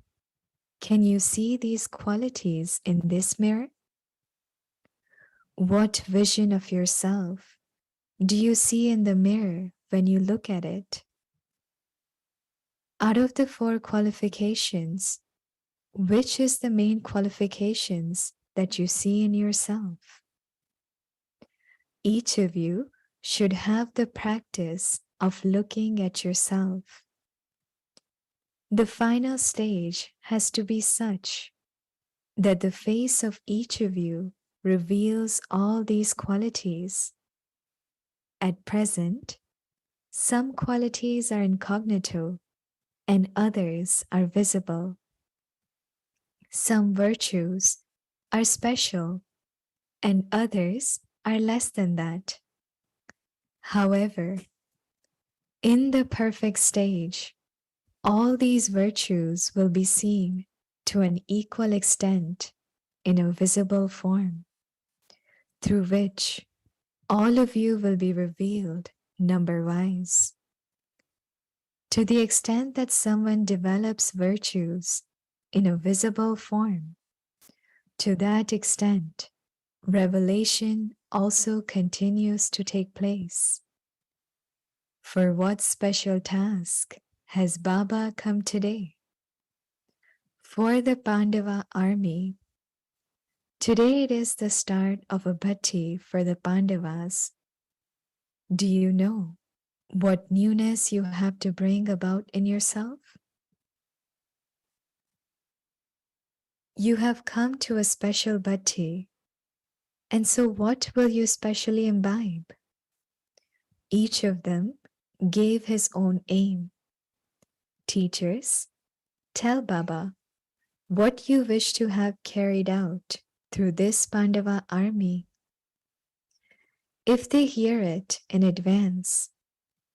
can you see these qualities in this mirror? What vision of yourself do you see in the mirror when you look at it? Out of the four qualifications, which is the main qualifications that you see in yourself? Each of you should have the practice of looking at yourself. The final stage has to be such that the face of each of you reveals all these qualities. At present, some qualities are incognito and others are visible. Some virtues are special and others are less than that. However, in the perfect stage, all these virtues will be seen to an equal extent in a visible form, through which all of you will be revealed number-wise. To the extent that someone develops virtues in a visible form, to that extent, revelation also continues to take place. For what special task has Baba come today? For the Pandava army. Today it is the start of a bhatti for the Pandavas. Do you know what newness you have to bring about in yourself? You have come to a special bhatti, and so what will you specially imbibe? Each of them gave his own aim. Teachers, tell Baba what you wish to have carried out through this Pandava army. If they hear it in advance,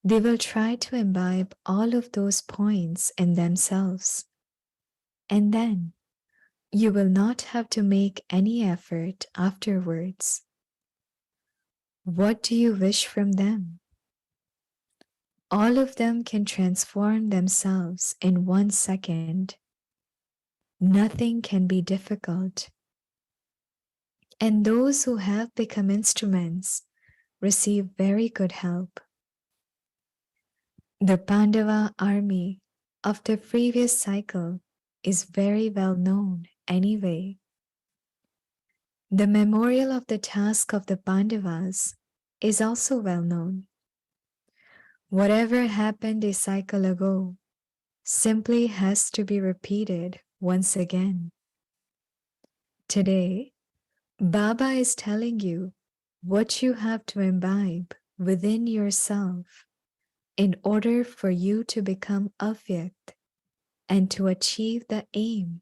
they will try to imbibe all of those points in themselves. And then you will not have to make any effort afterwards. What do you wish from them? All of them can transform themselves in 1 second. Nothing can be difficult. And those who have become instruments receive very good help. The Pandava army of the previous cycle is very well known anyway. The memorial of the task of the Pandavas is also well known. Whatever happened a cycle ago simply has to be repeated once again. Today, Baba is telling you what you have to imbibe within yourself in order for you to become avyakt and to achieve the aim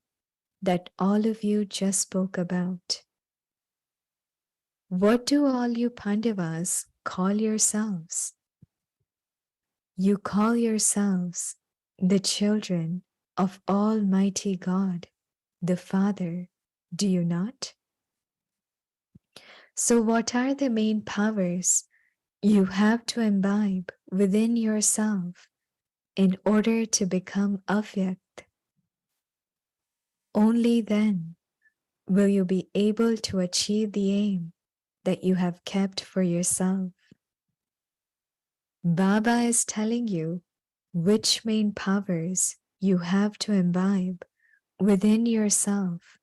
that all of you just spoke about. What do all you Pandavas call yourselves? You call yourselves the children of Almighty God, the Father, do you not? So what are the main powers you have to imbibe within yourself in order to become avyakt? Only then will you be able to achieve the aim that you have kept for yourself. Baba is telling you which main powers you have to imbibe within yourself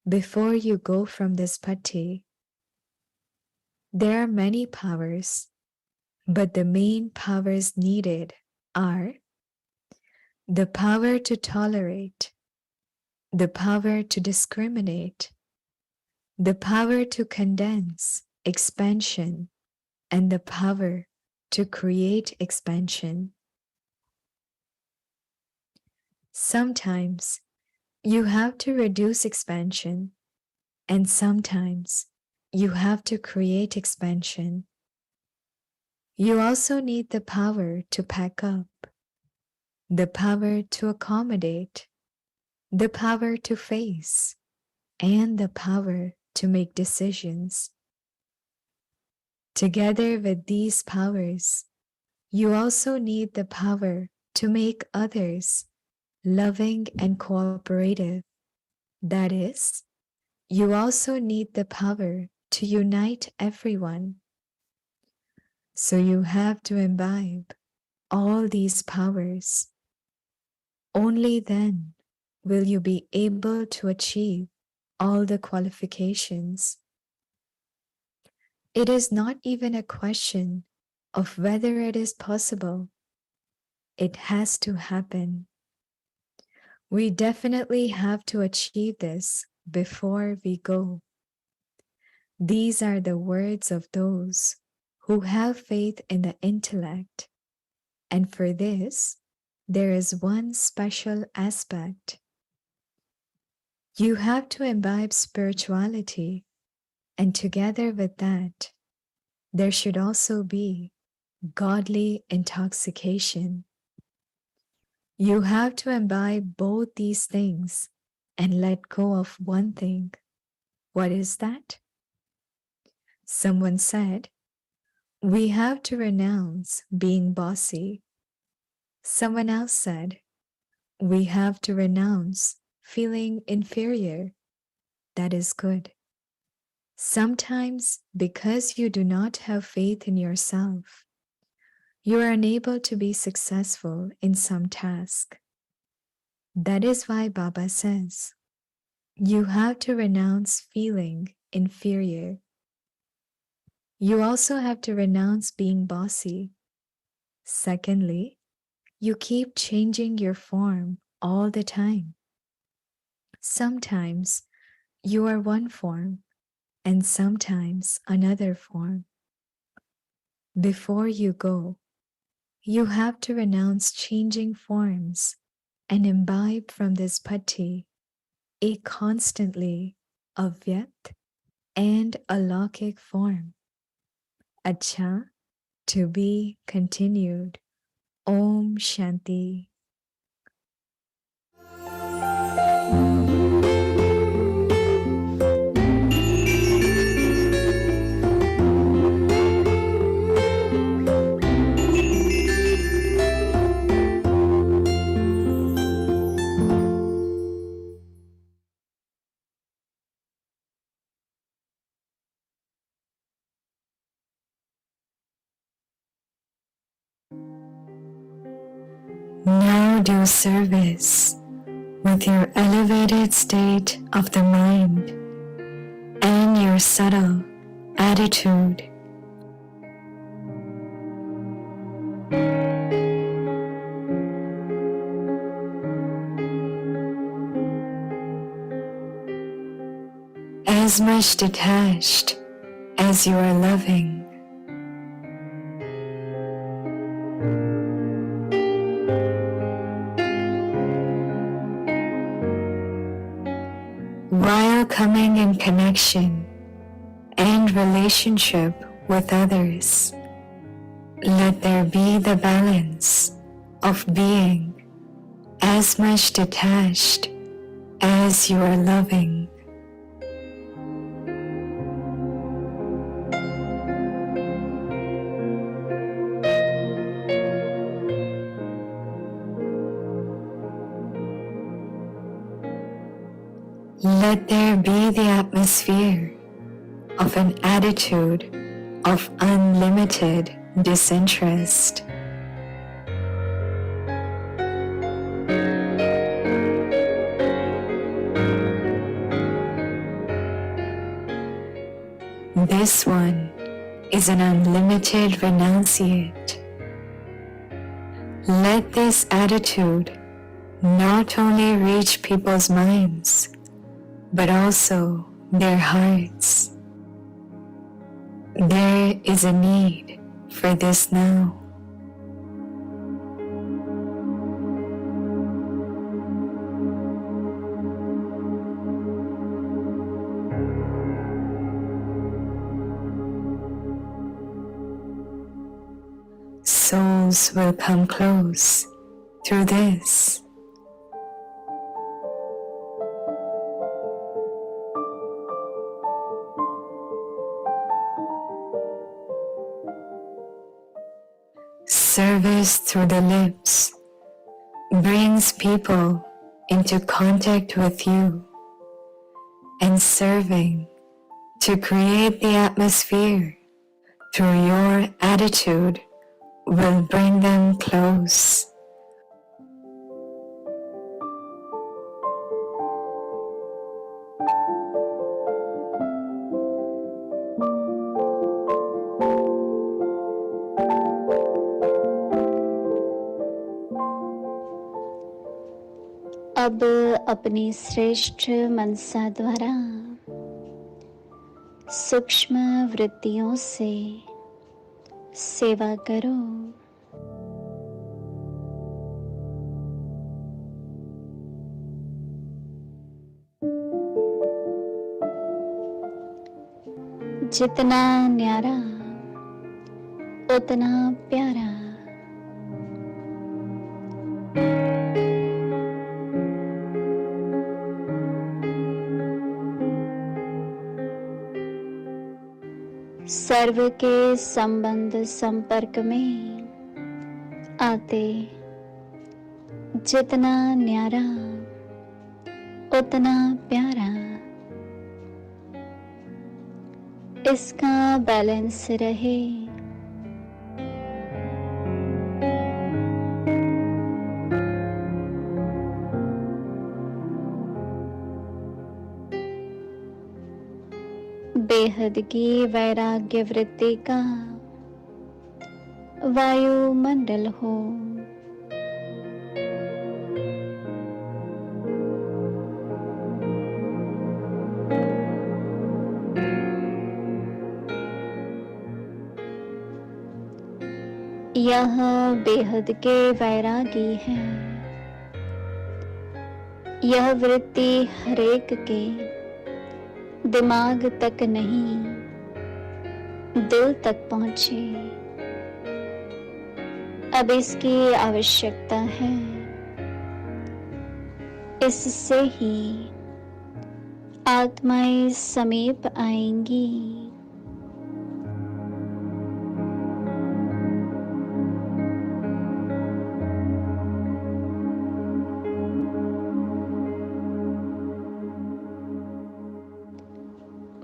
before you go from this bhatti. There are many powers, but the main powers needed are the power to tolerate, the power to discriminate, the power to condense expansion, and the power to create expansion. Sometimes you have to reduce expansion, and sometimes you have to create expansion. You also need the power to pack up, the power to accommodate, the power to face, and the power to make decisions. Together with these powers, you also need the power to make others loving and cooperative. That is, you also need the power to unite everyone. So you have to imbibe all these powers. Only then will you be able to achieve all the qualifications. It is not even a question of whether it is possible. It has to happen. We definitely have to achieve this before we go. These are the words of those who have faith in the intellect. And for this, there is one special aspect. You have to imbibe spirituality, and together with that, there should also be godly intoxication. You have to imbibe both these things and let go of one thing. What is that? Someone said, we have to renounce being bossy. Someone else said, we have to renounce feeling inferior. That is good. Sometimes, because you do not have faith in yourself, you are unable to be successful in some task. That is why Baba says, you have to renounce feeling inferior. You also have to renounce being bossy. Secondly, you keep changing your form all the time. Sometimes you are one form and sometimes another form. Before you go, you have to renounce changing forms and imbibe from this patti a constantly avyakt and alaukic form. Acha, to be continued. Om Shanti. Now do service with your elevated state of the mind and your subtle attitude. As much detached as you are loving. While coming in connection and relationship with others, let there be the balance of being as much detached as you are loving. Let there be the atmosphere of an attitude of unlimited disinterest. This one is an unlimited renunciate. Let this attitude not only reach people's minds, but also their hearts. There is a need for this now. Souls will come close through this. Service through the lips brings people into contact with you, and serving to create the atmosphere through your attitude will bring them close. अब अपनी श्रेष्ठ मनसा द्वारा सूक्ष्म वृत्तियों से सेवा करो। जितना न्यारा उतना प्यारा। सर्व के संबंध संपर्क में आते जितना न्यारा उतना प्यारा। इसका बैलेंस रहे। बेहद की वैराग्य वृत्ति का वायुमंडल हो। यह बेहद के वैरागी है। यह वृत्ति हरेक के दिमाग तक नहीं, दिल तक पहुंचे। अब इसकी आवश्यकता है। इससे ही आत्माएं समीप आएंगी।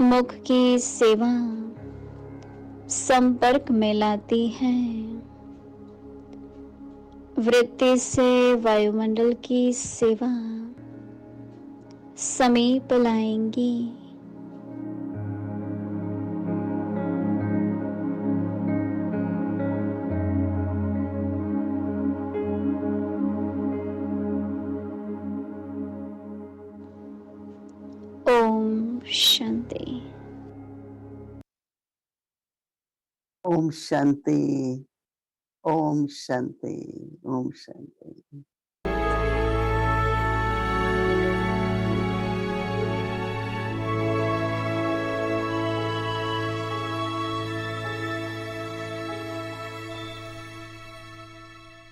मुख की सेवा संपर्क में लाती है। वृत्ति से वायुमंडल की सेवा समीप लाएंगी। ओम शांति। ओम शांति, ओम शांति, ओम शांति।